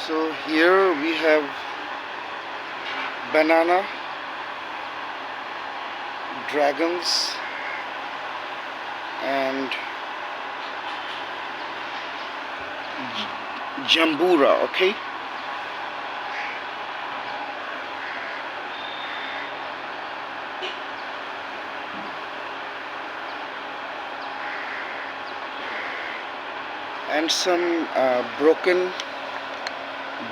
So here we have banana, dragons, and jambura, okay? And some broken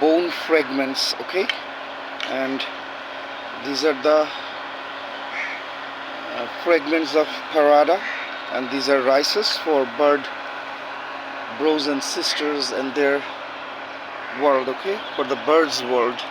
bone fragments, okay? And these are the fragments of parada, and these are rices for bird bros and sisters and their world, okay? For the birds world.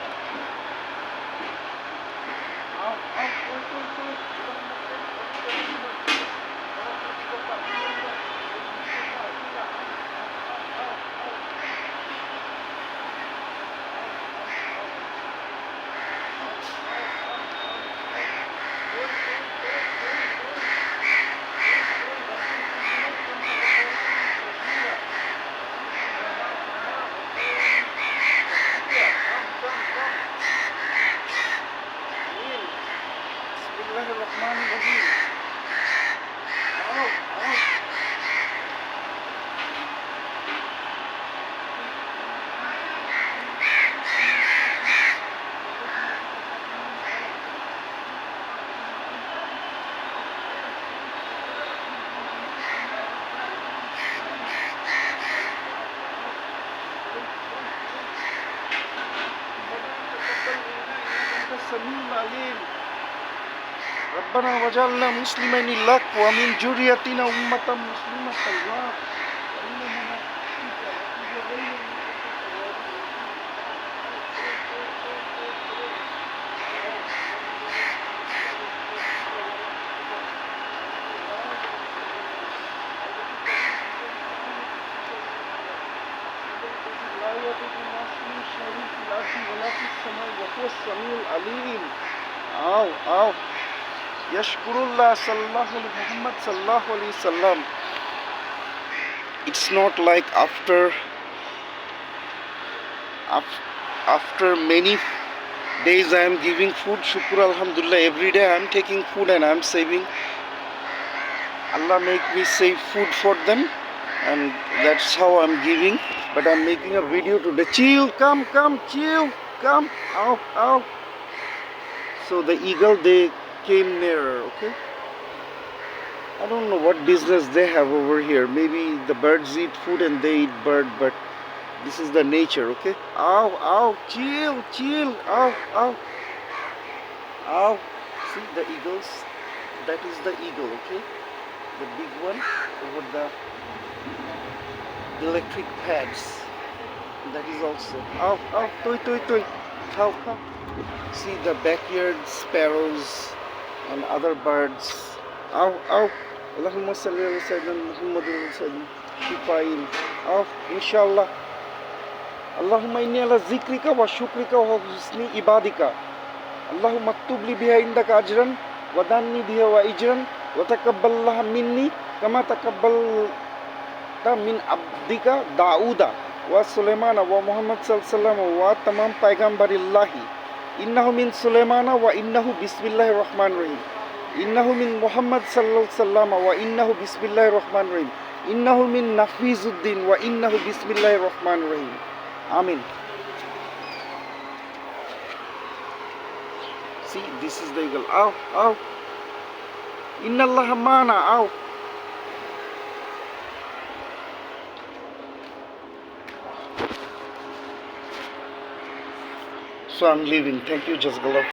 ربنا وجعلنا مسلمين لك ومن ذريتنا أمة مسلمة لك. أو Yashkurullah sallallahu alaihi Muhammad sallallahu alaihi wasallam. It's not like after many days I am giving food. Shukr alhamdulillah. Every day I am taking food and I am saving. Allah make me save food for them, and that's how I'm giving. But I'm making a video today. Chill, come, chill, come. Ow. So the eagle, they came nearer, okay? I don't know what business they have over here. Maybe the birds eat food and they eat bird, but this is the nature, okay? Ow, chill, ow. See the eagles? That is the eagle, okay? The big one over the electric pads. That is also. Ow, toy. Ow. See the backyard sparrows and other birds. Ow. Allahumma salli ala sayyidina Muhammadin sayyidina shifain. Ow, inshallah. Allahumma inni ala zikrika wa shukrika wa husni ibadika. Allahumma aktub li biha indaka ajran wa danni biha wa ijran wa taqabballaha minni kama taqabbalta min abdika Dauda wa Sulaimana wa Muhammad sallallahu alaihi wasallam wa tamam paigambarillahi. Innahu min Sulaimana wa innahu bismillahir rahmanir rahim. Innahu min Muhammad sallallahu alaihi wasallam wa innahu bismillahir rahmanir rahim. Innahu min Nafizuddin wa innahu bismillahir rahmanir rahim. Amin. See, this is the eagle. Ow. Inna Allah mana. Ow. So I'm leaving. Thank you, Jazakallah.